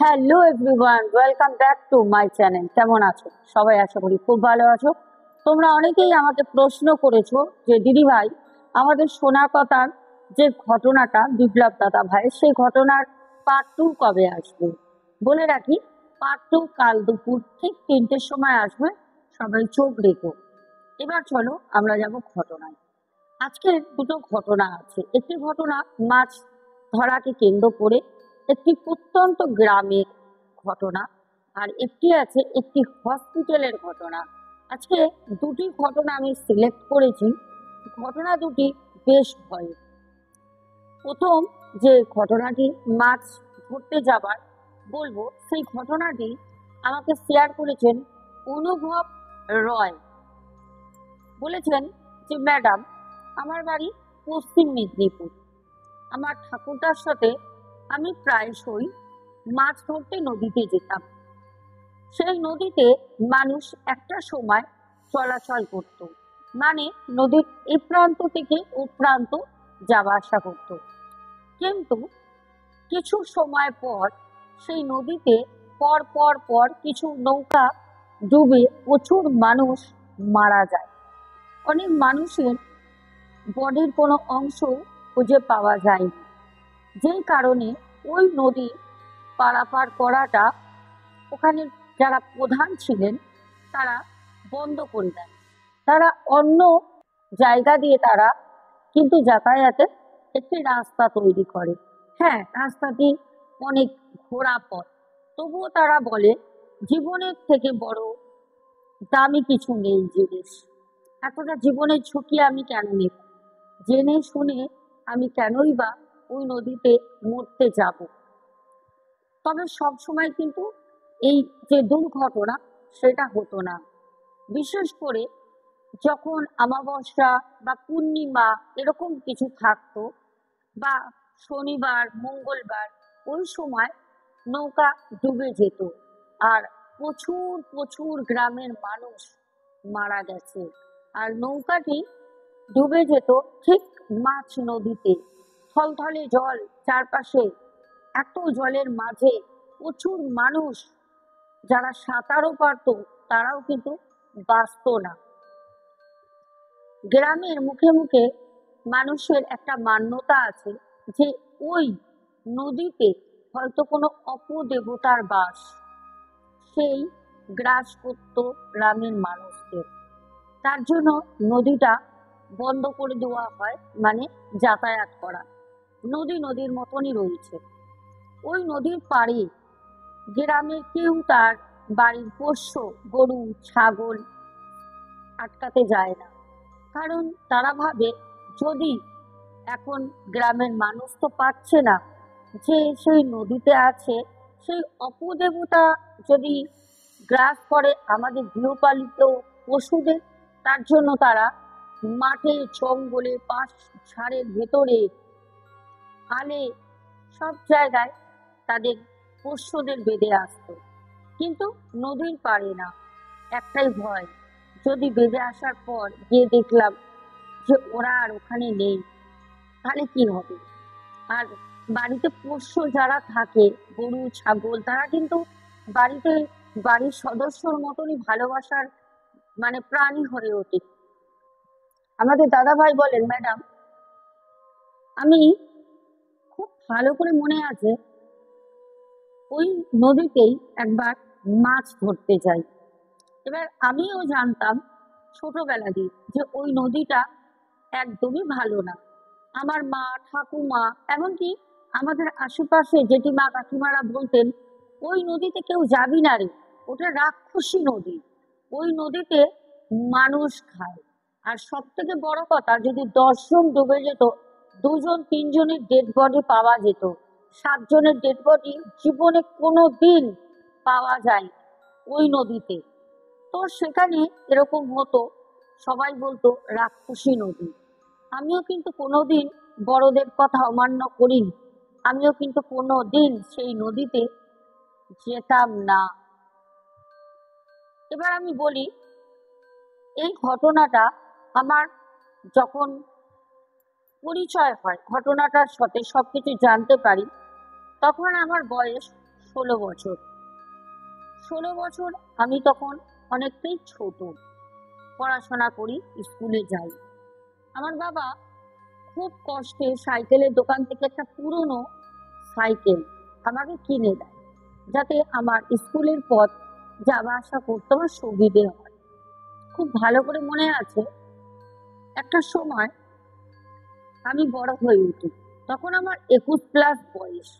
Hello everyone, welcome back to my channel. কেমন আছো সবাই? আশা করি খুব ভালো আছো। তোমরা অনেকেই আমাকে প্রশ্ন করেছো যে দিদি ভাই, আমাদের সোনাকতার যে ঘটনাটা বিপ্লব দাদা ভাই, সেই ঘটনার পার্ট 2 কবে আসবে। বলে রাখি, পার্ট 2 কাল দুপুর ঠিক 3টের সময় আসবে। সবাই চোখ রেখো। এবার চলো আমরা যাব ঘটনায়। আজকে দুটো ঘটনা আছে। একটি ঘটনা মাছ ধরাকে কেন্দ্র করে একটি প্রত্যন্ত গ্রামের ঘটনা, আর একটি আছে একটি হসপিটালের ঘটনা। আজকে দুটি ঘটনা আমি সিলেক্ট করেছি। ঘটনা দুটি বেশ ভয়ের। প্রথম যে ঘটনাটি মাছ ধরতে যাবার বলবো, সেই ঘটনাটি আমাকে শেয়ার করেছেন অনুভব রয়। বলেছেন যে ম্যাডাম, আমার বাড়ি পশ্চিম মেদিনীপুর। আমার ঠাকুরদার সাথে আমি প্রায়শই মাছ ধরতে নদীতে যেতাম। সেই নদীতে মানুষ একটা সময় চলাচল করত, মানে নদীর এই প্রান্ত থেকে ও প্রান্ত যাওয়া আসা করত। কিন্তু কিছু সময় পর সেই নদীতে পর পর পর কিছু নৌকা ডুবে প্রচুর মানুষ মারা যায়। অনেক মানুষের বডির কোনো অংশ খুঁজে পাওয়া যায়নি, যেই কারণে ওই নদী পারাপার করাটা ওখানে যারা প্রধান ছিলেন তারা বন্ধ করে দেন। তারা অন্য জায়গা দিয়ে তারা কিন্তু যাতায়াতের একটি রাস্তা তৈরি করে। হ্যাঁ, রাস্তাটি অনেক ঘোরা পথ, তবুও তারা বলে জীবনের থেকে বড় দামি কিছু নেই জিনিস। এতটা জীবনের ঝুঁকি আমি কেন নেব? জেনে শুনে আমি কেনই বা ওই নদীতে মরতে যাব? তবে সব সময় কিন্তু এই যে দুর্ঘটনা সেটা হতো না। বিশেষ করে যখন অমাবস্যা বা পূর্ণিমা এরকম কিছু থাকতো, বা শনিবার মঙ্গলবার, ওই সময় নৌকা ডুবে যেত আর প্রচুর প্রচুর গ্রামের মানুষ মারা গেছে। আর নৌকাটি ডুবে যেত ঠিক মাঝ নদীতে। থলথলে জল চারপাশে, এত জলের মাঝে প্রচুর মানুষ যারা সাঁতারও পারতো তারাও কিন্তু বাঁচত না। গ্রামের মুখে মুখে মানুষের একটা মান্যতা আছে যে ওই নদীতে হয়তো কোনো অপদেবতার বাস, সেই গ্রাস করত গ্রামের মানুষদের। তার জন্য নদীটা বন্ধ করে দেওয়া হয়, মানে যাতায়াত করা। নদীর মতনই রয়েছে। ওই নদীর পাড়ে গ্রামের কেউ তার বাড়ির পোষ্য গরু ছাগল আটকাতে যায় না, কারণ তারা ভাবে যদি এখন গ্রামের মানুষ তো পাচ্ছে না, যে সেই নদীতে আছে সেই অপদেবতা যদি গ্রাস করে আমাদের গৃহপালিত পশুদের, তার জন্য তারা মাঠে জঙ্গলে পাশ ঝাড়ের ভেতরে আলে সব জায়গায় তাদের পোষ্যদের বেঁধে আসতো। কিন্তু নদীর পারে না, একটাই ভয়, যদি বেঁধে আসার পর গিয়ে দেখলাম যে ওরা আর ওখানে নেই, তাহলে কি হবে? আর বাড়িতে পোষ্য যারা থাকে গরু ছাগল, তারা কিন্তু বাড়িতে বাড়ির সদস্যর মতনই ভালোবাসার মানে প্রাণী হয়ে ওঠে। আমাদের দাদা ভাই বলেন, ম্যাডাম, আমি খুব ভালো করে মনে আছে ওই নদীতেই একবার মাছ ধরতে যাই। এবার আমিও জানতাম ছোটবেলা দিয়ে যে ওই নদীটা একদমই ভালো না। আমার মা ঠাকুমা এমনকি আমাদের আশেপাশে জেঠিমা কাকিমারা বলতেন, ওই নদীতে কেউ যাবি না রে, ওটা রাক্ষসী নদী, ওই নদীতে মানুষ খায়। আর সব থেকে বড় কথা, যদি 10 জন ডুবে যেত, 2-3 জনের ডেড বডি পাওয়া যেত, 7 জনের ডেড বডি জীবনে কোনো দিন পাওয়া যায় ওই নদীতে। তো সেখানে এরকম হতো, সবাই বলতো রাক্ষসী নদী। আমিও কিন্তু কোনোদিন বড়দের কথা অমান্য করিনি, আমিও কিন্তু কোনোদিন সেই নদীতে যেতাম না। এবার আমি বলি, এই ঘটনাটা আমার যখন পরিচয় হয়, ঘটনাটার সাথে সবকিছু জানতে পারি, তখন আমার বয়স 16 বছর। 16 বছর আমি তখন অনেকটাই ছোট, পড়াশোনা করি, স্কুলে যাই। আমার বাবা খুব কষ্টে সাইকেলের দোকান থেকে একটা পুরনো সাইকেল আমাকে কিনে দেয়, যাতে আমার স্কুলের পথ যাওয়া আসা করতে আমার সুবিধে হয়। খুব ভালো করে মনে আছে, একটা সময় আমি বড় হয়ে উঠি, তখন আমার 21+ বয়স।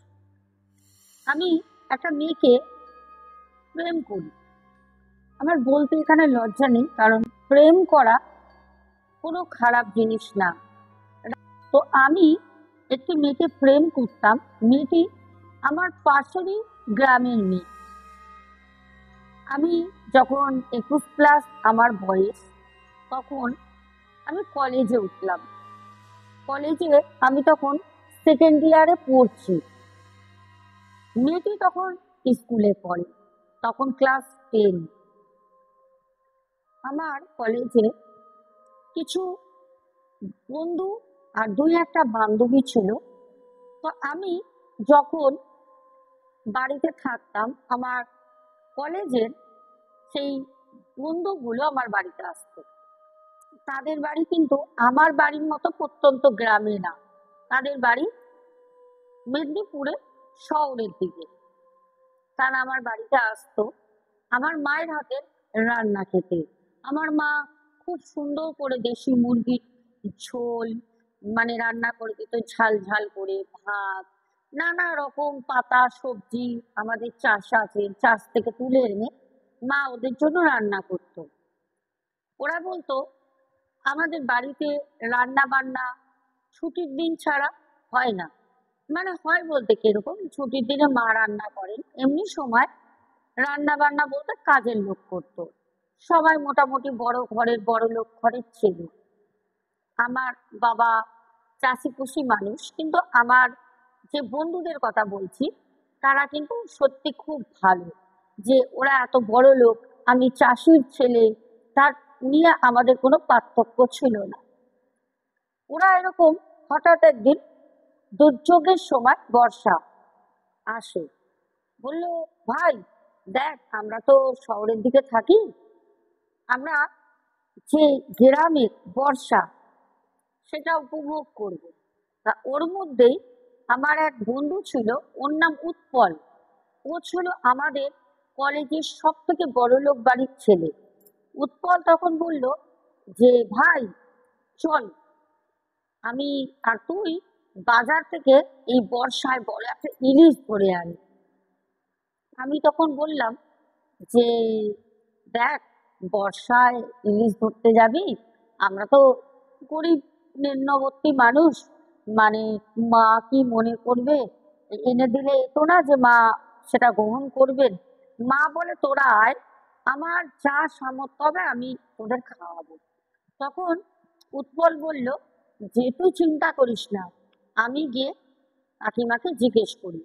আমি একটা মেয়েকে প্রেম করি। আমার বলতে এখানে লজ্জা নেই, কারণ প্রেম করা কোনো খারাপ জিনিস না। তো আমি একটি মেয়েকে প্রেম করতাম। মেয়েটি আমার পাশেরই গ্রামের মেয়ে। আমি যখন 21+ আমার বয়স, তখন আমি কলেজে উঠলাম। কলেজে আমি তখন সেকেন্ড ইয়ারে পড়ছি। মেয়েটি তখন স্কুলে পড়ে, তখন ক্লাস 10। আমার কলেজে কিছু বন্ধু আর 2-1টা বান্ধবী ছিল। তো আমি যখন বাড়িতে থাকতাম, আমার কলেজের সেই বন্ধুগুলো আমার বাড়িতে আসতো। তাদের বাড়ি কিন্তু আমার বাড়ির মতো প্রত্যন্ত গ্রামে না, তাদের বাড়ি মেদিনীপুরে শহরের দিকে। তারা আমার বাড়িতে আসতো আমার মায়ের হাতের রান্না খেতে। আমার মা খুব সুন্দর করে দেশি মুরগির ঝোল মানে রান্না করে দিত, ঝাল ঝাল করে ভাত, নানা রকম পাতা সবজি আমাদের চাষ আছে, চাষ থেকে তুলে এনে মা ওদের জন্য রান্না করতো। ওরা বলতো আমাদের বাড়িতে রান্না বান্না ছুটির দিন ছাড়া হয় না। মানে হয় বলতে কিরকম, ছুটির দিনে মা রান্না করেন, এমনি সময় রান্না বান্না বলতে কাজের লোক করতো। সবাই মোটামুটি বড় ঘরের, বড় লোক ঘরের ছেলে। আমার বাবা চাষিপুষি মানুষ, কিন্তু আমার যে বন্ধুদের কথা বলছি তারা কিন্তু সত্যি খুব ভালো, যে ওরা এত বড় লোক, আমি চাষির ছেলে, তার নিয়ে আমাদের কোনো পার্থক্য ছিল না। ওরা এরকম হঠাৎ একদিন দুর্যোগের সময় বর্ষা আসে, বললো ভাই দেখ, আমরা তো শহরের দিকে থাকি, আমরা যে গ্রামের বর্ষা সেটা উপভোগ করব। তা ওর মধ্যেই আমার এক বন্ধু ছিল, ওর নাম উৎপল। ও ছিল আমাদের কলেজের সব থেকে বড় লোক বাড়ির ছেলে। উৎপল তখন বলল যে ভাই চল, আমি আর তুই বাজার থেকে এই বর্ষায় বড় একটা ইলিশ ধরে আনি। আমি তখন বললাম যে দেখ, বর্ষায় ইলিশ ধরতে যাবি, আমরা তো গরিব নিম্নবর্তী মানুষ, মানে মা কি মনে করবে, এনে দিলে এতো না যে মা সেটা গ্রহণ করবেন। মা বলে তোরা আয়, আমার যা সামর্থ্য হবে আমি তোদের খাওয়াবো। তখন উৎপল বলল যে তুই চিন্তা করিস না, আমি গিয়ে কাকিমাকে জিজ্ঞেস করি।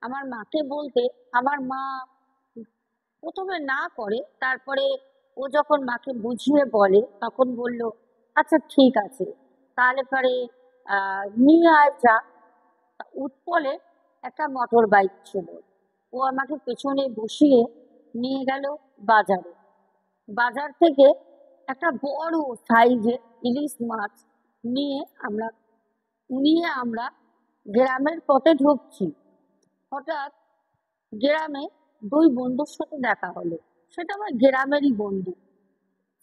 আমার মাকে বলতে আমার মা প্রথমে না করে, তারপরে ও যখন মাকে বুঝিয়ে বলে তখন বলল আচ্ছা ঠিক আছে, তাহলে পরে নিয়ে আয় যা। উৎপলে একটা মোটর বাইক ছিল, ও আমাকে পেছনে বসিয়ে নিয়ে গেল বাজারে। বাজার থেকে একটা বড় সাইজের ইলিশ মাছ নিয়ে আমরা নিয়ে গ্রামের পথে ঢুকছি। হঠাৎ গ্রামে 2 বন্ধুর সাথে দেখা হলো। সেটা আমার গ্রামেরই বন্ধু।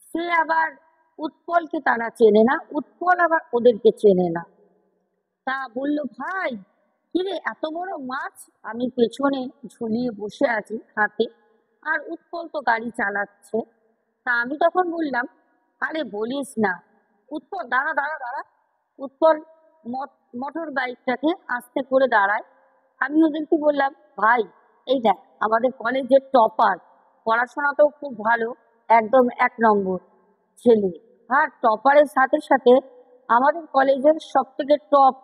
সে আবার উৎপলকে তারা চেনে না, উৎপল আবার ওদেরকে চেনে না। তা বলল ভাই কিরে এত বড় মাছ, আমি পেছনে ঝুলিয়ে বসে আছি হাতে, আর উৎপল তো গাড়ি চালাচ্ছে। তা আমি তখন বললাম আরে বলিস না। উৎপল দাঁড়া দাঁড়া দাঁড়া। উৎপল মোটর বাইকটাকে আস্তে করে দাঁড়ায়। আমি ওদেরকে বললাম ভাই এই দেখ, আমাদের কলেজের টপার, পড়াশোনাতেও খুব ভালো, একদম 1 নম্বর ছেলে। আর টপারের সাথে সাথে আমাদের কলেজের সব থেকে টপ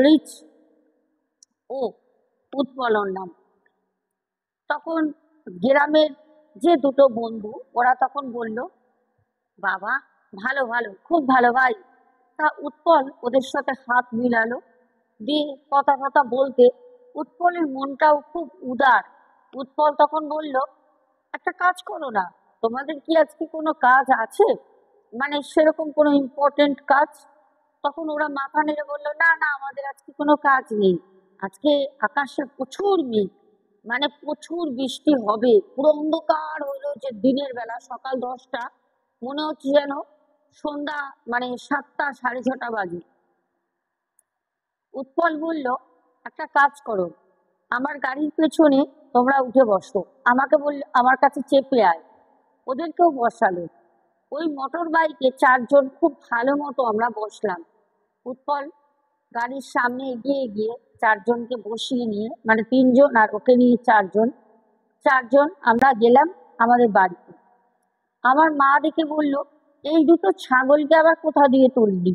রিচ ও, উৎপল ওর নাম। তখন গ্রামের যে 2টো বন্ধু, ওরা তখন বলল বাবা ভালো ভালো, খুব ভালো ভাই। তা উৎপল ওদের সাথে হাত মিলালো, দিয়ে কথা কথা বলতে উৎপলের মনটাও খুব উদার, উৎপল তখন বলল, একটা কাজ করো না, তোমাদের কি আজকে কোনো কাজ আছে, মানে সেরকম কোনো ইম্পর্টেন্ট কাজ? তখন ওরা মাথা নেড়ে বললো, না না, আমাদের আজকে কোনো কাজ নেই। আজকে আকাশে প্রচুর মেঘ, মানে প্রচুর বৃষ্টি হবে, পুরো অন্ধকার হলো, যে দিনের বেলা সকাল 10টা, মনে হচ্ছে যেন সন্ধ্যা, মানে 7টা 6:30 বাজে। উৎপল বলল, একটা কাজ করো, আমার গাড়ির পেছনে তোমরা উঠে বসো। আমাকে বলল, আমার কাছে চেপে আয়। ওদেরকেও বসালো। ওই মোটর বাইকে 4জন খুব ভালো মতো আমরা বসলাম। উৎপল গাড়ির সামনে এগিয়ে গিয়ে 4জনকে বসিয়ে নিয়ে, মানে 3জন আর ওকে নিয়ে 4জন, 4জন আমরা গেলাম আমাদের বাড়িতে। আমার মা দেখে বলল, এই দুটো ছাগলকে আবার কোথা দিয়ে তুললি?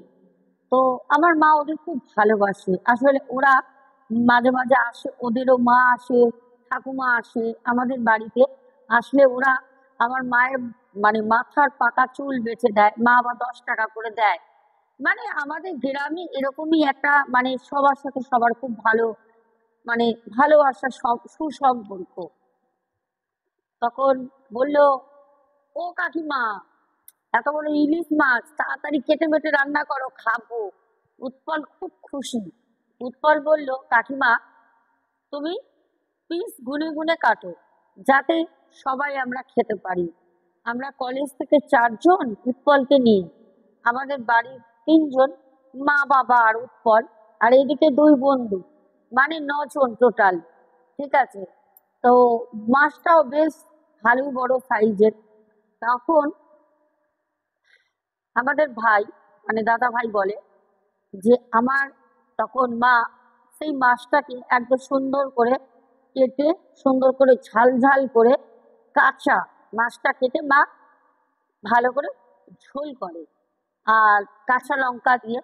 তো আমার মা ওদের খুব ভালোবাসে, আসলে ওরা মাঝে মাঝে আসে, ওদেরও মা আসে, ঠাকুমা আসে আমাদের বাড়িতে। আসলে ওরা আমার মায়ের, মানে মাথার পাকা চুল বেঁচে দেয়, মা আবার 10 টাকা করে দেয়। মানে আমাদের গ্রামে এরকমই একটা, মানে সবার সাথে সবার খুব ভালো, মানে ভালোবাসা, সব সুসম্পর্ক। তখন বলল, ও কাকিমা, এত বড় ইলিশ মাছ, তাড়াতাড়ি কেটে বেটে রান্না করো, খাবো। উৎপল খুব খুশি। উৎপল বলল, কাকিমা, তুমি পিস গুনে গুনে কাটো, যাতে সবাই আমরা খেতে পারি। আমরা কলেজ থেকে 4জন উৎপলকে নিয়ে, আমাদের বাড়ির 3জন, মা বাবা আর উৎপল, আর এদিকে 2 বন্ধু, মানে 9জন টোটাল। ঠিক আছে? তো মাছটাও বেশ ভালোই বড় সাইজের। তখন আমাদের ভাই, মানে দাদা ভাই বলে যে, আমার তখন মা সেই মাছটাকে একদম সুন্দর করে কেটে, সুন্দর করে ঝাল ঝাল করে, কাঁচা মাছটা কেটে মা ভালো করে ঝোল করে, আর কাঁচা লঙ্কা দিয়ে,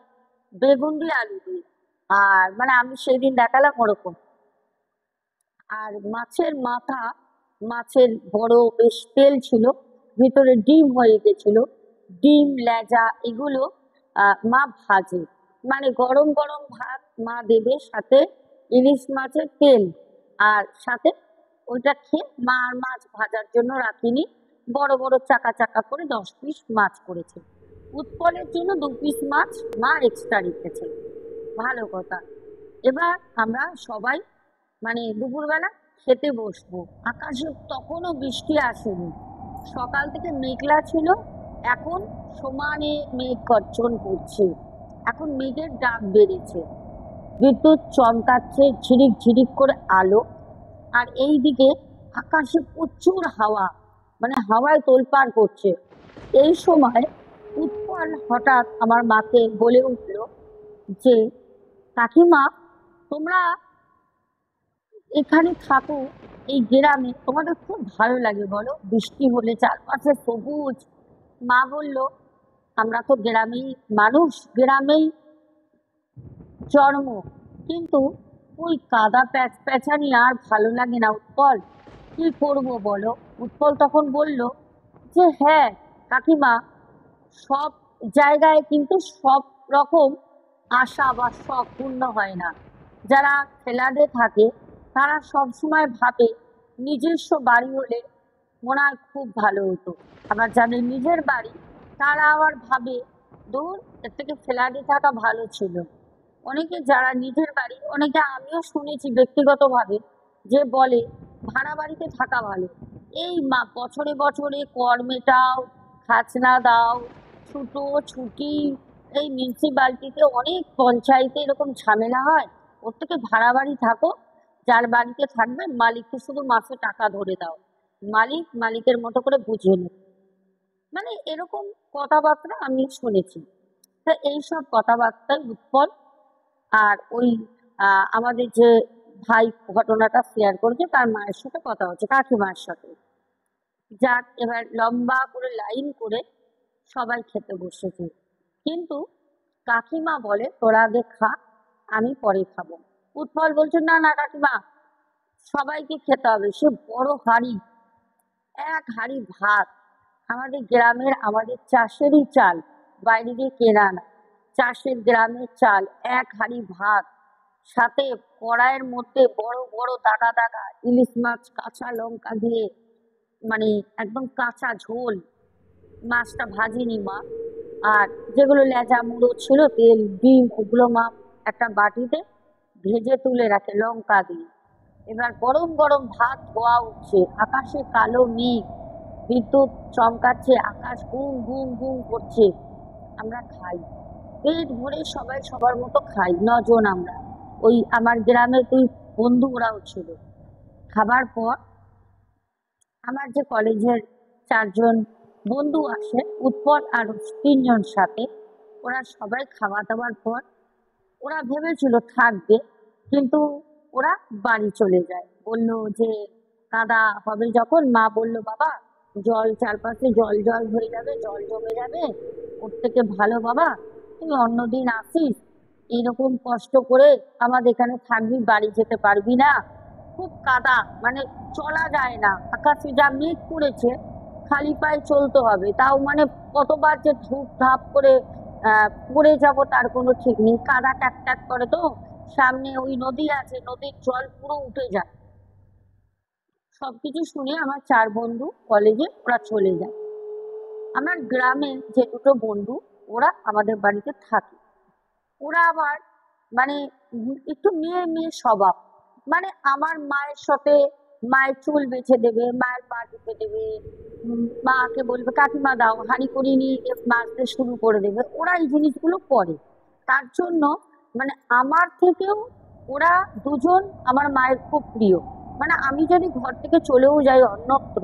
বেগুন দিয়ে, আলু দিয়ে। আর মানে আমি সেই দিন দেখালাম ওরকম। আর মাছের মাথা, মাছের বড় বেশ তেল ছিল, ভিতরে ডিম হয়ে গেছিল, ডিম লেজা এগুলো মা ভাজে, মানে গরম গরম ভাত মা দেবে, সাথে ইলিশ মাছের তেল, আর সাথে ওইটা খেয়ে মা আর মাছ ভাজার জন্য রাখিনি, বড় বড় চাকা চাকা করে 10 পিস মাছ করেছে। উৎপলের জন্য 2 পিস মাছ মা এক্সট্রা রেখেছে। ভালো কথা। এবার আমরা সবাই, মানে দুপুরবেলা খেতে বসবো। আকাশে তখনও বৃষ্টি আসেনি, সকাল থেকে মেঘলা ছিল, এখন সমানে মেঘ গর্জন করছে, এখন মেঘের ডাক বেড়েছে, বিদ্যুৎ চমকাচ্ছে, ঝিরিক ঝিরিক করে আলো। আর এইদিকে আকাশে প্রচুর হাওয়া, মানে হাওয়ায় তোলপাড় করছে। এই সময় উৎপল হঠাৎ আমার মাকে বলে উঠলো যে, কাকিমা, তোমরা এখানে থাকো, এই গ্রামে তোমাদের খুব ভালো লাগে বলো, বৃষ্টি হলে চারপাশে সবুজ। মা বলল, আমরা তো গ্রামেই মানুষ, গ্রামেই জন্ম, কিন্তু ওই কাদা প্যাচ প্যাচানি আর ভালো লাগে না উৎপল, কি করবো বলো? উৎপল তখন বলল যে, হ্যাঁ কাকিমা, সব জায়গায় কিন্তু সব রকম আশা বা শখ পূর্ণ হয় না। যারা ফ্ল্যাটে থাকে তারা সব সময় ভাবে নিজস্ব বাড়ি হলে মনে হয় খুব ভালো হতো। আবার যাদের নিজের বাড়ি, তারা আবার ভাবে, দূর, এর থেকে ফ্ল্যাটে থাকা ভালো ছিল। অনেকে যারা নিজের বাড়ি, অনেকে আমিও শুনেছি ব্যক্তিগতভাবে, যে বলে ভাড়া বাড়িতে থাকা ভালো। এই বছরে বছরে কর মেটাও, খাজনা দাও, ছুটো ছুটি, এই মিউনিসিপ্যালিটিতে অনেক পঞ্চায়েতে এরকম ঝামেলা হয়, ওর থেকে ভাড়া বাড়ি থাকো, যার বাড়িতে থাকবে মালিককে শুধু মাসে টাকা ধরে দাও, মালিক মালিকের মতো করে বুঝে নেবে। মানে এরকম কথাবার্তা আমি শুনেছি। তা এইসব কথাবার্তায় উৎপল আর ওই আমাদের যে ভাই ঘটনাটা শেয়ার করেছে, তার মায়ের সাথে কথা হচ্ছে, কাকিমার সাথে। যাক, এবার লম্বা করে লাইন করে সবাই খেতে বসেছে, কিন্তু কাকিমা বলে, তোরা আগে খা, আমি পরে খাবো। উৎপল বলছে, না না কাকিমা, সবাইকে খেতে হবে। সে বড় হাঁড়ি, 1 হাঁড়ি ভাত, আমাদের গ্রামের, আমাদের চাষেরই চাল, বাইরে দিয়ে কেনা না, চাষের গ্রামের চাল, 1 হাঁড়ি ভাত, সাথে কড়াইয়ের মধ্যে বড় বড় দাগা দাগা ইলিশ মাছ কাঁচা লঙ্কা দিয়ে, মানে একদম কাঁচা ঝোল। মাছটা ভাজিনি মা। আর যেগুলো লেজা মুড়ো ছিল, তেল ডিম, ওগুলো মা একটা বাটিতে ভেজে তুলে রাখে লঙ্কা দিয়ে। এবার গরম গরম ভাত ধোয়া উঠছে, আকাশে কালো মেঘ, বিদ্যুৎ চমকাচ্ছে, আকাশ গুম গুম গুম করছে। আমরা খাই, পেট ভরে সবাই সবার মতো খাই, 9 জন আমরা। ওই আমার গ্রামের দুই বন্ধু ওরাও ছিল। খাবার পর আমার যে কলেজের 4 জন বন্ধু আসে, উৎপল আর 3 জন সাথে, ওরা সবাই খাওয়া দাওয়ার পর ওরা ভেবেছিল থাকবে, কিন্তু ওরা বাড়ি চলে যায়। বলল যে কাদা হবে যখন, মা বলল বাবা জল চারপাশে জল জল হয়ে যাবে, জল জমে যাবে, ওর থেকে ভালো বাবা তুই অন্যদিন আসিস, এরকম কষ্ট করে আমাদের এখানে থাকবি, বাড়ি যেতে পারবি না, খুব কাদা, মানে চলা যায় না, আকাশে যা মেঘ করেছে খালি পায়ে চলতে হবে, তাও মানে কতবার যে ধূপ ধাপ করে পড়ে যাব তার কোনো ঠিক নেই, কাদা ট্যাক ট্যাক করে, তো সামনে ওই নদী আছে, নদীর জল পুরো উঠে যায়। সবকিছু শুনে আমার 4 বন্ধু কলেজে ওরা চলে যায়। আমার গ্রামের যে 2টো বন্ধু ওরা আমাদের বাড়িতে থাকে। ওরা আবার মানে একটু মেয়ে মেয়ে স্বভাব, মানে আমার মায়ের সাথে মায়ের চুল বেছে দেবে, মায়ের পা টিপে দেবে, মাকে বলবে কাকিমা দাও, হাঁড়ি করে নিয়ে গিয়ে মাছতে শুরু করে দেবে। ওরা এই জিনিসগুলো করে, তার জন্য মানে আমার থেকেও ওরা 2জন আমার মায়ের খুব প্রিয়। মানে আমি যদি ঘর থেকে চলেও যাই অন্যত্র,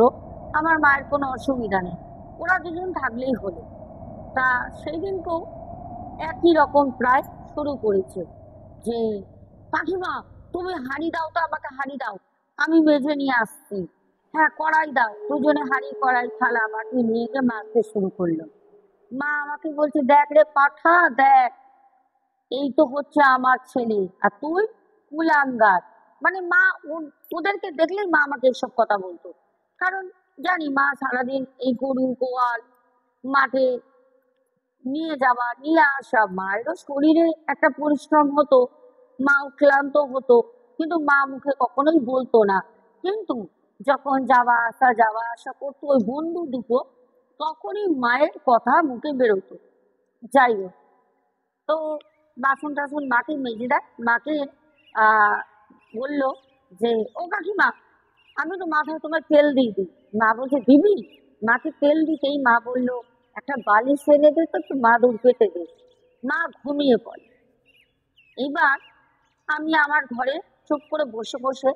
আমার মায়ের কোনো অসুবিধা নেই, ওরা 2জন থাকলেই হলো। তা সেই দিনকেও একই রকম প্রায় শুরু করেছে যে কাকিমা তুমি হাঁড়ি দাও, তো আমাকে হাঁড়ি দাও, আমি মেজে নিয়ে আসছি। হ্যাঁ কড়াই দাও, 2জনে হাঁড়ি কড়াই থালা বাটি নিয়ে গিয়ে মাজতে শুরু করলো। মা আমাকে বলছে দেখ রে পাঠা দেখ, এই তো হচ্ছে আমার ছেলে, আর তুই কুলাঙ্গার। মানে মা ওদেরকে দেখলেই মা আমাকে এসব কথা বলতো, কারণ জানি মা সারাদিন এই গরু গোয়াল মাঠে নিয়ে যাওয়া নিয়ে আসা, মায়েরও শরীরে একটা পরিশ্রম হতো, মাও ক্লান্ত হতো, কিন্তু মা মুখে কখনোই বলতো না। কিন্তু যখন যাওয়া আসা করতো ওই বন্ধু দুটো, তখনই মায়ের কথা মুখে বেরোতো। যাই হোক, তো বাসন টাসন মাকে মেজে দেয়, মাকে বললো যে ও কাকিমা আমি তো মাথায় তোমার তেল দিয়ে দিই। মা বলছে দিবি? মাকে তেল দিতেই মা বললো একটা বালিশ এনে দে তো, একটু মাদুর পেতে দে। মা ঘুমিয়ে পড়ে। এবার আমি আমার ঘরে চুপ করে বসে বসে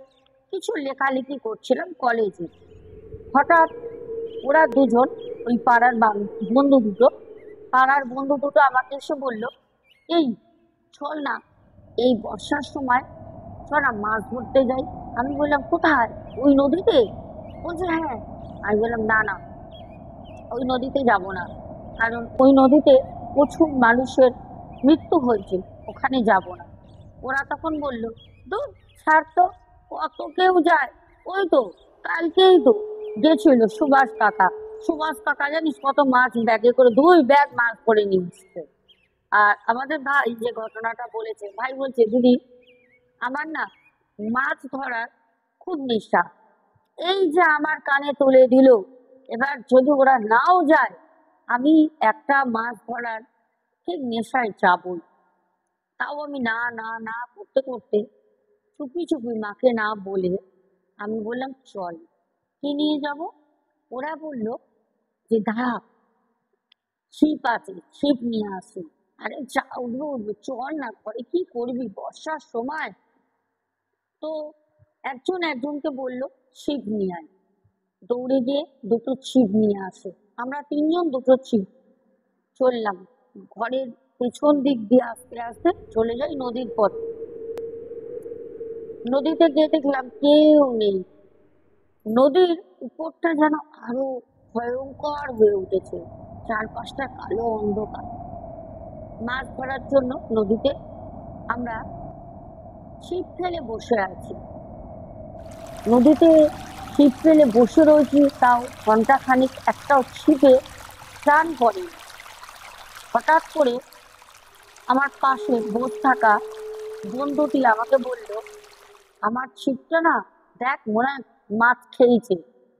কিছু লেখালেখি করছিলাম কলেজে। হঠাৎ ওরা 2জন, ওই পাড়ার বন্ধু দুটো আমাকে এসে বললো এই চল না, এই বর্ষার সময় চল না মাছ ধরতে যাই। আমি বললাম কোথায়? ওই নদীতে? বলছে হ্যাঁ। আমি বললাম না না, ওই নদীতে যাব না, কারণ ওই নদীতে প্রচুর মানুষের মৃত্যু হয়েছে, ওখানে যাব না। ওরা তখন বলল দূর ছাড় তো, কত কেউ যায়, ওই তো কালকেই তো গেছিল সুভাষ কাকা জানিস কত মাছ ব্যাগে করে, 2 ব্যাগ মাছ করে নিয়ে এসছে। আর আমাদের ভাই যে ঘটনাটা বলেছে, ভাই বলছে দিদি আমার না মাছ ধরার খুব নেশা, এই যে আমার কানে তুলে দিল, এবার যদি ওরা নাও যায় আমি একটা মাছ ধরার ঠিক নেশায় যাবই। তাও আমি না না না করতে করতে চুপি চুপি মাকে না বলে আমি বললাম চল, কি নিয়ে যাব? ওরা বলল যে দাঁড়া ছিপ আছে, ছিপ নিয়ে আসি। আরে যা উঠবো উঠবো, চল না, ঘরে কি করবি বর্ষার সময়। তো একজন একজনকে বলল ছিপ নিয়ে আয়। দৌড়ে গিয়ে 2টো ছিপ নিয়ে আসে। আমরা 3জন 2টো ছিপ চললাম, ঘরের পেছন দিক দিয়ে আস্তে আস্তে চলে যাই নদীর পথে। নদীতে গিয়ে দেখলাম কেউ নেই, নদীর উপরটা যেন আরো ভয়ঙ্কর হয়ে উঠেছে, চারপাশটা কালো অন্ধকার। মাছ ধরার জন্য নদীতে আমরা ছিপ ফেলে বসে আছি, নদীতে ছিপ ফেলে বসে রয়েছি, তাও ঘন্টাখানিক একটাও ছিপে প্রাণ পড়ে। হঠাৎ করে আমার পাশে বসে থাকা বন্ধুটি আমাকে বলল, আমার ছিপটা না দেখ মনে হয় মাছ খেয়েছে,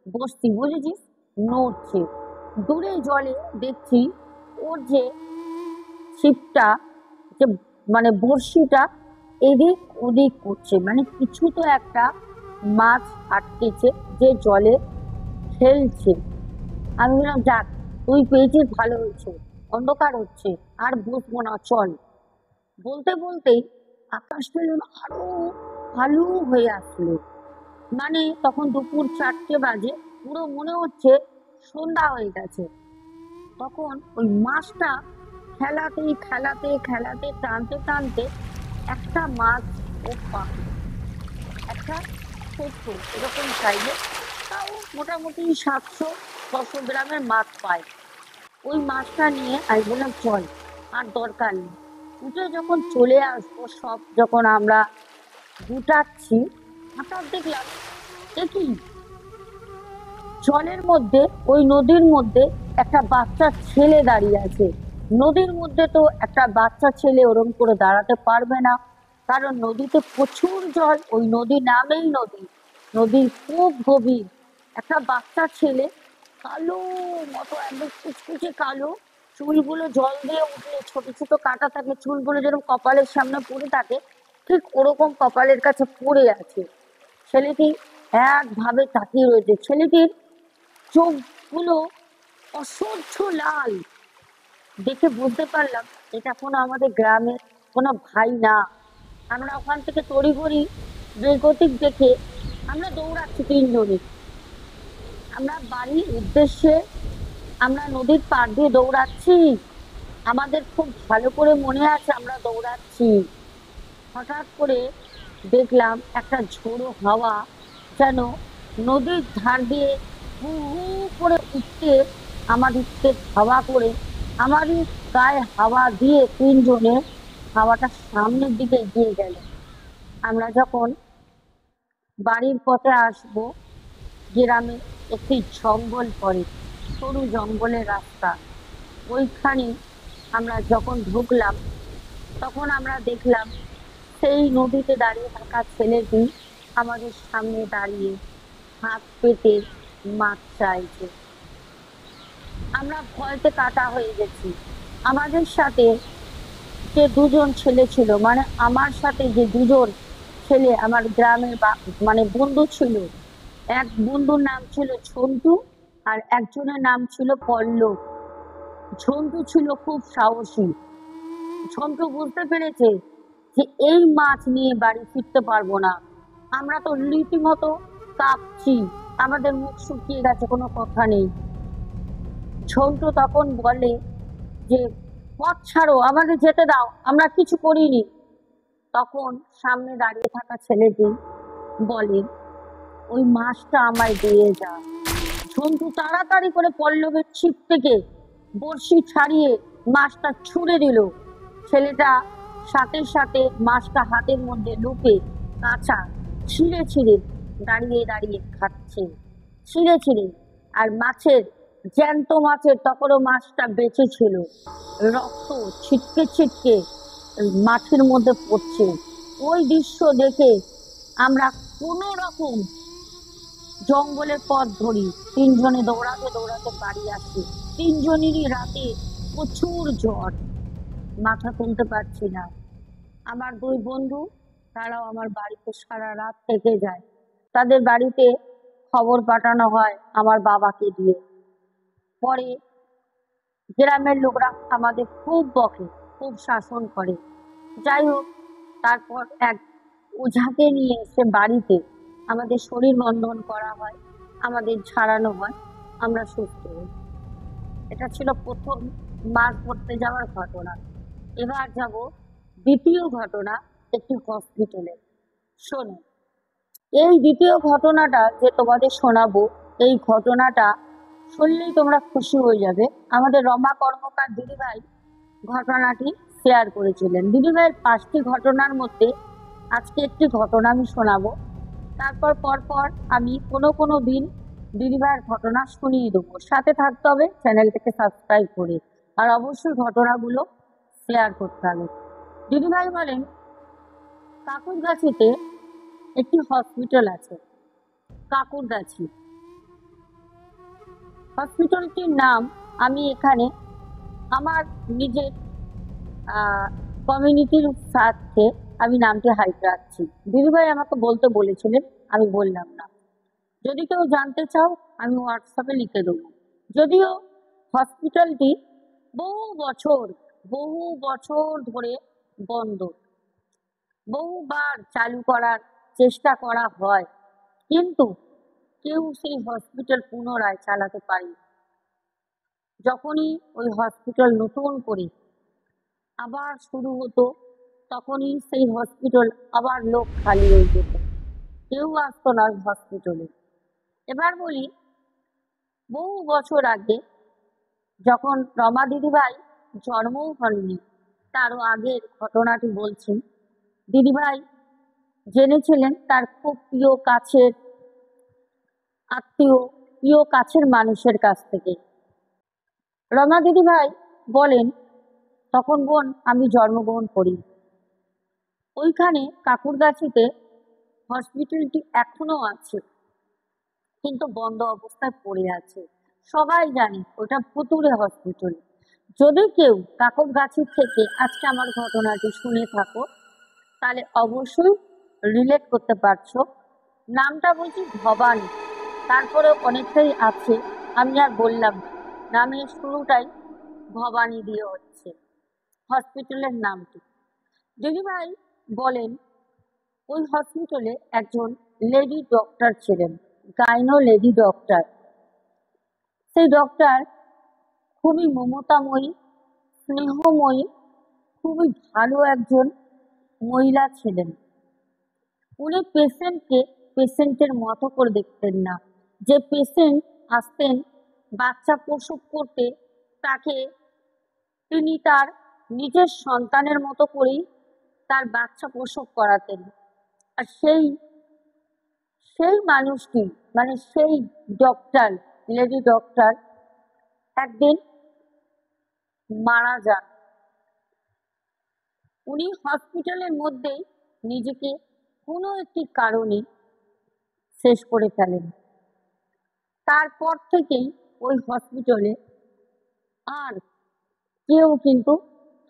বসছি বুঝেছিস, নড়ছে। দূরে জলে দেখছি ওর যে ছিপটা, যে মানে বড়শিটা এদিক ওদিক করছে, মানে কিছু তো একটা মাছ আটকেছে যে জলে খেলছে। আমি বললাম, যাক তুই পেয়েছিস, ভালো হয়েছে, অন্ধকার হচ্ছে আর বসবো না, চল। বলতে বলতেই আকাশটা যেন আরো আলু হয়ে আসলো, মানে তখন দুপুর 4টে বাজে, পুরো মনে হচ্ছে সন্ধ্যা হয়ে গেছে। তখন ওই মাছটা খেলাতে খেলাতে খেলাতে টানতে টানতে একটা মাছ ও পাবে, একটা ছোট্ট এরকম চাইলে, তাও মোটামুটি 700-600 গ্রামের মাছ পায়। ওই মাছটা নিয়ে আমি বললাম, চল আর দরকার নেই। উঠে যখন চলে আসবো, সব যখন আমরা গুটাচ্ছি, হঠাৎ দেখলাম এ কি, জলের মধ্যে, ওই নদীর মধ্যে একটা বাচ্চা ছেলে দাঁড়িয়ে আছে। নদীর মধ্যে তো একটা বাচ্চা ছেলে ওরম করে দাঁড়াতে পারবে না, কারণ নদীতে প্রচুর জল, ওই নদী নামেই নদী, নদীর খুব গভীর। একটা বাচ্চা ছেলে, কালো মতো, একদম কুচকুচে কালো, চুলগুলো জল দিয়ে উঠলে ছোট ছোট কাটা থাকে, চুলগুলো যেরকম কপালের সামনে পড়ে থাকে, ঠিক ওরকম কপালের কাছে পড়ে আছে। ছেলেটি একভাবে তাকিয়ে রয়েছে, ছেলেটির চোখগুলো অসহ্য লাল। দেখে বুঝতে পারলাম এটা কোনো আমাদের গ্রামের কোনো ভাই না। আমরা ওখান থেকে তড়িঘড়ি বেগতিক দেখে আমরা দৌড়াচ্ছি 3 জনে। আমরা বাড়ির উদ্দেশ্যে, আমরা নদীর পাড় দিয়ে দৌড়াচ্ছি, আমাদের খুব ভালো করে মনে আছে আমরা দৌড়াচ্ছি। হঠাৎ করে দেখলাম একটা ঝোড়ো হাওয়া যেন নদীর ধার দিয়ে হু হু করে উঠতে, আমাদেরকে হাওয়া করে, আমারই গায়ে হাওয়া দিয়ে 3 জনে হাওয়াটা সামনের দিকে এগিয়ে গেল। আমরা যখন বাড়ির পথে আসবো, গ্রামে একটি জঙ্গল পড়ে, সরু জঙ্গলের রাস্তা, ওইখানে আমরা যখন ঢুকলাম, তখন আমরা দেখলাম সেই নদীতে দাঁড়িয়ে থাকা ছেলেটি আমাদের সামনে দাঁড়িয়ে হাত পেতে মাছ চাইছে। আমরা ভয়তে কাটা হয়ে গেছি। আমাদের সাথে যে 2জন ছেলে ছিল, মানে আমার সাথে যে 2জন ছেলে আমার গ্রামের মানে বন্ধু ছিল, এক বন্ধুর নাম ছিল ঝন্টু, আর একজনের নাম ছিল পল্লব। ঝন্টু ছিল খুব সাহসী। ঝন্টু বুঝতে পেরেছে যে এই মাছ নিয়ে বাড়ি ফিরতে পারবো না। আমরা তো রীতিমতো কাঁপছি, আমাদের মুখ শুকিয়ে গেছে, কোনো কথা নেই। ঝন্টু তখন বলে যে, পথ ছাড়ো, আমাদের যেতে দাও, আমরা কিছু করিনি। তখন সামনে দাঁড়িয়ে থাকা ছেলেটি বলে, ওই মাছটা আমায় দিয়ে যা। ঝন্টু তাড়াতাড়ি করে পল্লবের ছিপ থেকে বড়শি ছাড়িয়ে মাছটা ছুঁড়ে দিল। ছেলেটা সাথে সাথে মাছটা হাতের মধ্যে লুপে কাঁচা ছিঁড়ে ছিঁড়ে দাঁড়িয়ে দাঁড়িয়ে খাচ্ছে, ছিঁড়ে ছিঁড়ে। আর মাছের, জ্যান্ত মাছের, তখনও মাছটা বেঁচে ছিল, রক্ত ছিটকে ছিটকে মাঠের মধ্যে পড়ছে। ওই দৃশ্য দেখে আমরা কোনো রকম জঙ্গলের পথ ধরি, 3 জনে দৌড়াতে দৌড়াতে বাড়ি আসি। 3 জনেরই রাতে প্রচুর জ্বর, মাথা তুলতে পারছি না। আমার 2 বন্ধু, তারাও আমার বাড়িতে সারা রাত থেকে যায়। তাদের বাড়িতে খবর পাঠানো হয় আমার বাবাকে দিয়ে। পরে গ্রামের লোকরা আমাদের খুব বকে, খুব শাসন করে। যাই হোক, তারপর এক ওঝাকে নিয়ে এসে বাড়িতে আমাদের শরীর বন্ধন করা হয়, আমাদের ঝাড়ানো হয়, আমরা সুস্থ হই। এটা ছিল প্রথম মাছ ধরতে যাওয়ার ঘটনা। এবার যাব দ্বিতীয় ঘটনা, একটি হসপিটালে। শোনো, এই দ্বিতীয় ঘটনাটা যে তোমাদের শোনাবো, এই ঘটনাটা শুনলেই তোমরা খুশি হয়ে যাবে। আমাদের রমা কর্মকার দিদিভাই ঘটনাটি শেয়ার করেছিলেন। দিদিভাইয়ের 5টি ঘটনার মধ্যে আজকে একটি ঘটনা আমি শোনাবো। তারপর পরপর আমি কোনো কোনো দিন দিদিভাইয়ের ঘটনা শুনিয়ে দেবো। সাথে থাকতে হবে, চ্যানেলটাকে সাবস্ক্রাইব করে, আর অবশ্যই ঘটনাগুলো শেয়ার করতে হবে। দিদিভাই বলেন, কাকুরগাছিতে একটি হসপিটাল আছে, কাকুরগাছি। হসপিটালটির নাম আমি এখানে আমার নিজের কমিউনিটির স্বার্থে আমি নামটি হাইড রাখছি। দিদিভাই আমাকে বলতে বলেছিলেন, আমি বললাম না। যদি কেউ জানতে চাও আমি হোয়াটসঅ্যাপে লিখে দেবো। যদিও হসপিটালটি বহু বছর ধরে বন্ধ, বহুবার চালু করার চেষ্টা করা হয়, কিন্তু কেউ সেই হসপিটাল পুনরায় চালাতে পারে। যখনই ওই হসপিটাল নতুন করে আবার শুরু হতো, তখনই সেই হসপিটাল আবার লোক খালি হয়ে যেত, কেউ আসতো না হসপিটালে। এবার বলি, বহু বছর আগে যখন রমা দিদিভাই জন্মও হননি, তারও আগের ঘটনাটি বলছি। দিদিভাই জেনেছিলেন তার খুব প্রিয় কাছের আত্মীয়, প্রিয় কাছের মানুষের কাছ থেকে। রমা দিদিভাই বলেন, তখন বোন আমি জন্মগ্রহণ করি। ওইখানে কাকুরগাছিতে হসপিটালটি এখনো আছে, কিন্তু বন্ধ অবস্থায় পড়ে আছে। সবাই জানে ওটা ভুতুড়ে হসপিটাল। যদি কেউ কাকুরগাছি থেকে আজকে আমার ঘটনাটি শুনে থাকো, তাহলে অবশ্যই রিলেট করতে পারছো। নামটা বলছি ভবানী, তারপরে অনেকটাই আছে, আমি আর বললাম না। নামের শুরুটাই ভবানী দিয়ে হচ্ছে হসপিটালের নামটি। দিদিভাই বলেন, ওই হসপিটালে একজন লেডি ডক্টর ছিলেন, গাইনো লেডি ডক্টর। সেই ডক্টর খুবই মমতাময়ী, স্নেহময়ী, খুবই ভালো একজন মহিলা ছিলেন। উনি পেশেন্টকে পেশেন্টের মতো করে দেখতেন না। যে পেশেন্ট আসতেন বাচ্চা প্রসব করতে, তাকে তিনি তার নিজের সন্তানের মতো করেই তার বাচ্চা প্রসব করাতেন। আর সেই সেই মানুষটি, মানে সেই ডক্টর, লেডি ডক্টর একদিন মারা যান। উনি হসপিটালের মধ্যেই নিজেকে কোনো একটি কারণে শেষ করে ফেলেন। তারপর থেকেই ওই হসপিটালে আর কেউ কিন্তু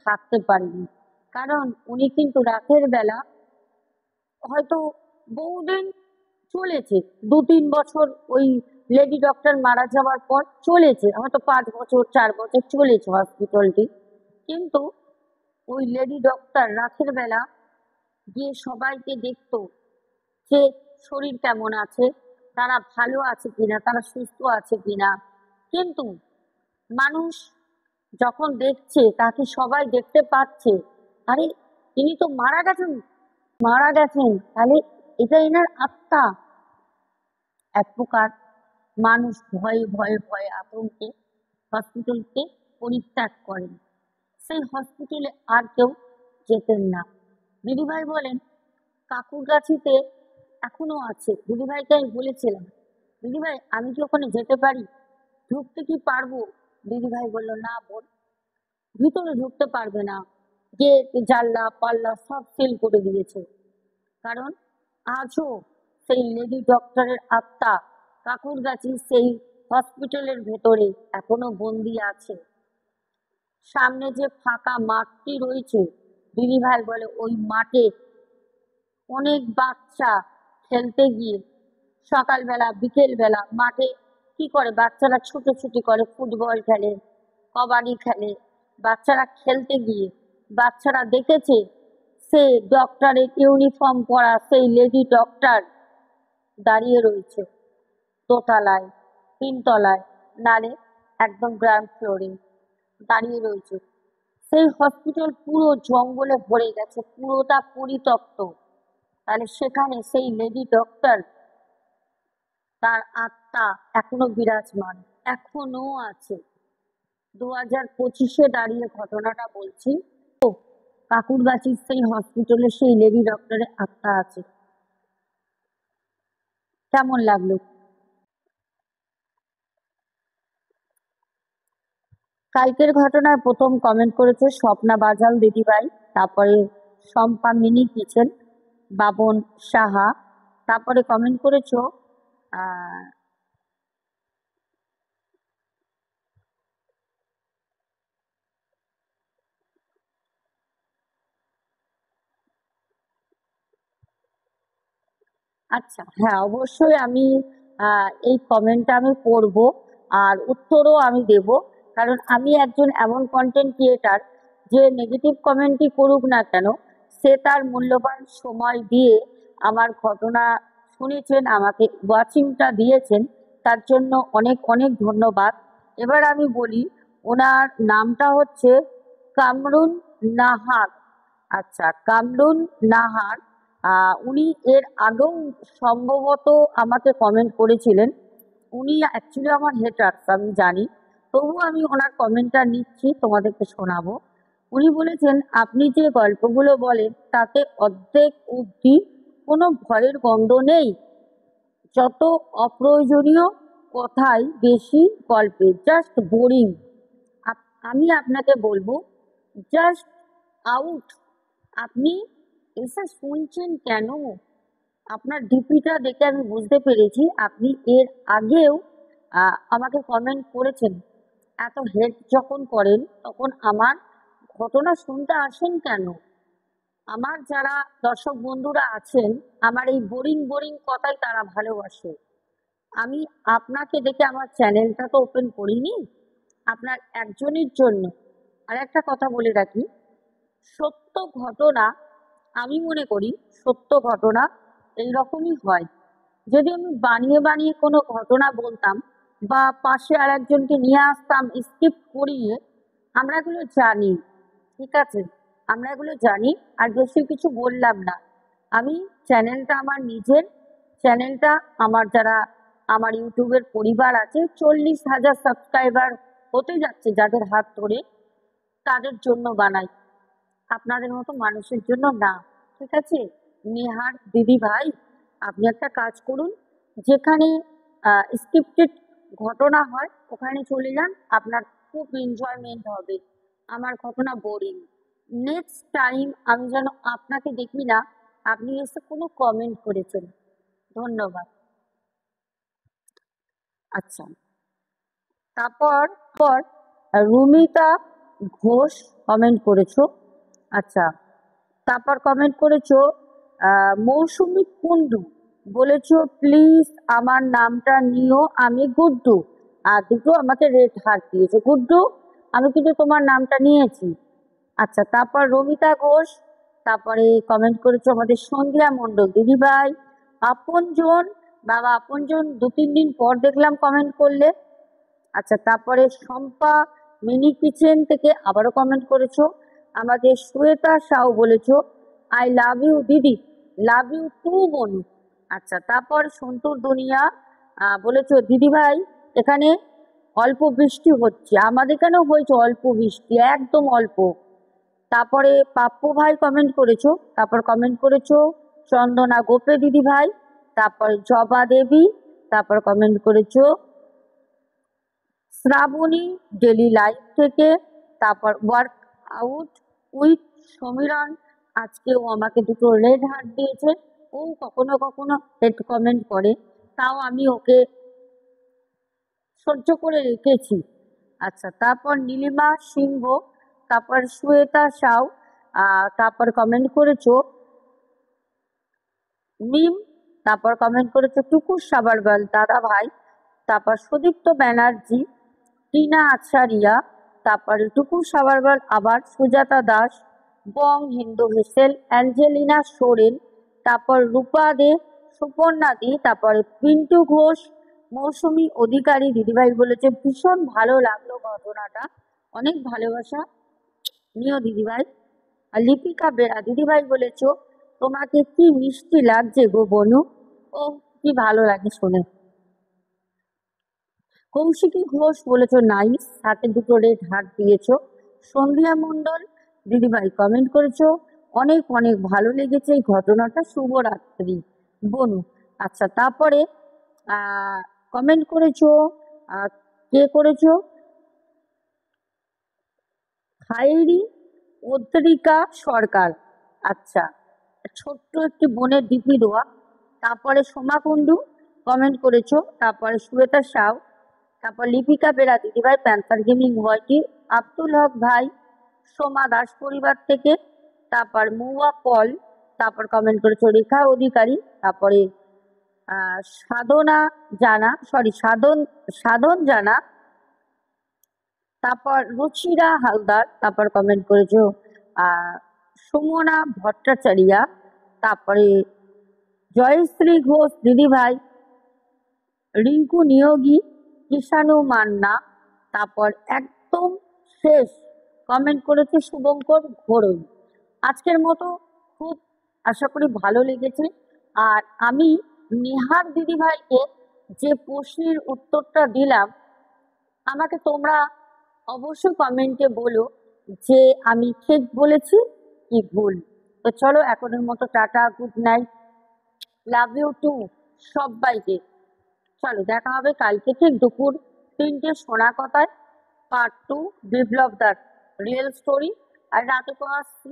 থাকতে পারেনি, কারণ উনি কিন্তু রাতের বেলা, হয়তো বহুদিন চলেছে, 2-3 বছর ওই লেডি ডক্টর মারা যাওয়ার পর চলেছে, হয়তো 5 বছর 4 বছর চলেছে হসপিটালটি, কিন্তু ওই লেডি ডক্টর রাতের বেলা গিয়ে সবাইকে দেখতো যে শরীর কেমন আছে, তারা ভালো আছে কিনা, তারা সুস্থ আছে কিনা। কিন্তু মানুষ যখন দেখছে, তাকে সবাই দেখতে পাচ্ছে, আরে ইনি তো মারা গেছেন, তাহলে এটা এনার আত্মা। এক প্রকার মানুষ ভয়ে ভয়ে ভয়ে আতঙ্কে হসপিটালকে পরিত্যাগ করেন। সেই হসপিটালে আর কেউ যেতেন না। দিদিভাই বলেন, কাকুরগাছিতে এখনো আছে। দিদিভাইকে আমি বলেছিলাম, দিদিভাই আমি কি ওখানে যেতে পারি, ঢুকতে কি পারবো? দিদিভাই বললো, না বোন, ভিতরে ঢুকতে পারবে না, গেট জানলা পাল্লা সব সিল করে দিয়েছে। কারণ আজও সেই লেডি ডক্টরের আত্মা কাকুরগাছি সেই হসপিটালের ভেতরে এখনো বন্দি আছে। সামনে যে ফাঁকা মাঠটি রয়েছে, দিদিভাই বলে ওই মাঠে অনেক বাচ্চা খেলতে গিয়ে, সকালবেলা বিকেলবেলা মাঠে কি করে বাচ্চারা ছুটোছুটি করে, ফুটবল খেলে, কবাডি খেলে, বাচ্চারা খেলতে গিয়ে বাচ্চারা দেখেছে সে ডক্টরের ইউনিফর্ম পরা সেই লেডি ডক্টর দাঁড়িয়ে রয়েছে দোতলায়, 3 তলায়, নালে একদম গ্রাউন্ড ফ্লোরে দাঁড়িয়ে রয়েছে। সেই হসপিটাল পুরো জঙ্গলে ভরে গেছে, পুরোটা পরিত্যক্ত। তাহলে সেখানে সেই লেডি ডক্টর, তার আত্মা এখনো বিরাজমান, এখনো আছে। 2025-এ দাঁড়িয়ে ঘটনাটা বলছি। তো কাকুরগাছির সেই হসপিটালে সেই লেডি ডক্টরের আত্মা আছে। কেমন লাগলো? কালকের ঘটনায় প্রথম কমেন্ট করেছে স্বপ্না বাজাল দিদিভাই, তারপরে শম্পা মিনি কিচেন, বাবন সাহা, তারপরে কমেন্ট করেছো আহ, আচ্ছা, হ্যাঁ, অবশ্যই আমি এই কমেন্টটা আমি পড়বো আর উত্তরও আমি দেব। কারণ আমি একজন এমন কন্টেন্ট ক্রিয়েটার, যে নেগেটিভ কমেন্টই করুক না কেন, সে তার মূল্যবান সময় দিয়ে আমার ঘটনা শুনেছেন, আমাকে ওয়াচিংটা দিয়েছেন, তার জন্য অনেক অনেক ধন্যবাদ। এবার আমি বলি, ওনার নামটা হচ্ছে কামরুন নাহার। আচ্ছা, কামরুন নাহার। উনি এর আগেও সম্ভবত আমাকে কমেন্ট করেছিলেন। উনি অ্যাকচুয়ালি আমার হেটার্স, আমি জানি, তবু আমি ওনার কমেন্টটা নিচ্ছি, তোমাদেরকে শোনাবো। উনি বলেছেন, আপনি যে গল্পগুলো বলেন তাতে অর্ধেক অবধি কোনো ভয়ের গন্ধ নেই, যত অপ্রয়োজনীয় কথাই বেশি গল্পে, জাস্ট বোরিং। আমি আপনাকে বলবো, জাস্ট আউট। আপনি এসে শুনছেন কেন? আপনার ডিপিটা দেখে আমি বুঝতে পেরেছি আপনি এর আগেও আমাকে কমেন্ট করেছেন। এত হেড যখন করেন তখন আমার ঘটনা শুনতে আসেন কেন? আমার যারা দর্শক বন্ধুরা আছেন, আমার এই বোরিং বোরিং কথাই তারা ভালোবাসে। আমি আপনাকে দেখে আমার চ্যানেলটা তো ওপেন করিনি আপনার একজনের জন্য। আর একটা কথা বলে রাখি, সত্য ঘটনা, আমি মনে করি সত্য ঘটনা এইরকমই হয়। যদি আমি বানিয়ে বানিয়ে কোনো ঘটনা বলতাম বা পাশে আর একজনকে নিয়ে আসতাম স্ক্রিপ্ট করিয়ে, আমরা এগুলো জানি, ঠিক আছে, আমরা এগুলো জানি, আর বেশি কিছু বললাম না। আমি চ্যানেলটা আমার নিজের, চ্যানেলটা আমার যারা আমার ইউটিউবের পরিবার আছে, 40,000 সাবস্ক্রাইবার হতে যাচ্ছে যাদের হাত ধরে, তাদের জন্য বানাই, আপনাদের মতো মানুষের জন্য না। ঠিক আছে, নেহার দিদি ভাই, আপনি একটা কাজ করুন, যেখানে স্ক্রিপ্টেড ঘটনা হয় ওখানে চলে যান, আপনার খুব এনজয়মেন্ট হবে। আমার ঘটনা বোরিং। নেক্সট টাইম আমি যেন আপনাকে দেখি না আপনি এসে কোনো কমেন্ট করেছেন। ধন্যবাদ। আচ্ছা, তারপর পর রুমিতা ঘোষ কমেন্ট করেছো। আচ্ছা, তারপর কমেন্ট করেছো মৌসুমি কুন্ডু, বলেছো প্লিজ আমার নামটা নিও, আমি গুড্ডু। আর দুটো আমাকে রেড হার্ট দিয়েছো। গুড্ডু, আমি কিন্তু তোমার নামটা নিয়েছি। আচ্ছা, তারপর রমিতা ঘোষ, তারপরে কমেন্ট করেছো আমাদের সন্ধ্যা মণ্ডল দিদিভাই। আপনজন, বাবা আপনজন 2-3 দিন পর দেখলাম কমেন্ট করলে। আচ্ছা, তারপরে শম্পা মিনি কিচেন থেকে আবারও কমেন্ট করেছো। আমাদের শ্বেতা সাউ বলেছো আই লাভ ইউ দিদি, লাভ ইউ টু বনু। আচ্ছা, তারপর সন্তুর দুনিয়া বলেছো দিদি ভাই এখানে অল্প বৃষ্টি হচ্ছে, আমাদের এখানেও হয়েছে অল্প বৃষ্টি, একদম অল্প। তারপরে পাপ্পু ভাই কমেন্ট করেছো। তারপর কমেন্ট করেছো চন্দনা গোপে দিদি ভাই। তারপর জবা দেবী। তারপর কমেন্ট করেছো শ্রাবণী ডেলি লাইফ থেকে। তারপর ওয়ার্ক আউট উইথ সমীরণ, আজকেও আমাকে দুটো রেড হার্ট দিয়েছে। ও কখনো কখনো হেড কমেন্ট করে, তাও আমি ওকে সহ্য করে রেখেছি। আচ্ছা, তারপর নীলিমা সিংহ, তারপর শ্বেতা সাউ, তারপর কমেন্ট করেছো মিম, তারপর কমেন্ট করেছো টুকুর সাবারওয়াল দাদা ভাই। তারপর সুদীপ্ত ব্যানার্জি, টিনা আচারিয়া, তারপরে টুকুর সাবারওয়াল, আবার সুজাতা দাস, বং হিন্দু হেসেল, অ্যাঞ্জেলিনা সোরেন, তারপর রূপা দে, সুপর্ণা দি, তারপরে পিন্টু ঘোষ, মৌসুমী অধিকারী দিদিভাই বলেছে ভীষণ ভালো লাগলো ঘটনাটা, অনেক ভালোবাসা নিও দিদিভাই। আর লিপিকা বেরা দিদিভাই বলেছো তোমাকে কি মিষ্টি লাগছে গো বনু। ও, কি ভালো লাগে শুনে। কৌশিকী ঘোষ বলেছো নাইস, সাথে দুটো রেড হার্ট দিয়েছো। সন্ধ্যা মণ্ডল দিদিভাই কমেন্ট করেছো অনেক অনেক ভালো লেগেছে এই ঘটনাটা, শুভরাত্রি বনু। আচ্ছা, তারপরে কমেন্ট করেছো কে করেছো খাইরি উদ্রিকা সরকার। আচ্ছা, ছোট্ট একটি বোনের ডিপি দেওয়া। তারপরে সোমা কুণ্ডু কমেন্ট করেছো, তারপরে শ্বেতা সাউ, তারপর লিপিকা বেরা দিদিভাই প্যান্থার গেমিং ওয়াইটি, আব্দুল হক ভাই, সোমা দাস পরিবার থেকে, তারপর মৌয়া পল, তারপর কমেন্ট করেছো রেখা অধিকারী, তারপরে সাধনা জানা, সাধন সাধন জানা, তারপর রুচিরা হালদার, তারপর কমেন্ট করেছো সুমনা ভট্টাচারিয়া, তারপরে জয়শ্রী ঘোষ দিদিভাই, রিঙ্কু নিয়োগী, কিষাণু মান্না, তারপর একদম শেষ কমেন্ট করেছে শুভঙ্কর ঘোড়ই। আজকের মতো খুব আশা করি ভালো লেগেছে। আর আমি নিহার দিদিভাইকে যে প্রশ্নের উত্তরটা দিলাম, আমাকে তোমরা অবশ্যই কমেন্টে বলো যে আমি ঠিক বলেছি কি ভুল। তো চলো এখনের মতো tata, good night, love you too সবাইকে। চলো দেখা হবে কালকে ঠিক দুপুর 3টে শোনা কথায় part 2 develop the real story. আর রাতে তো আসছি।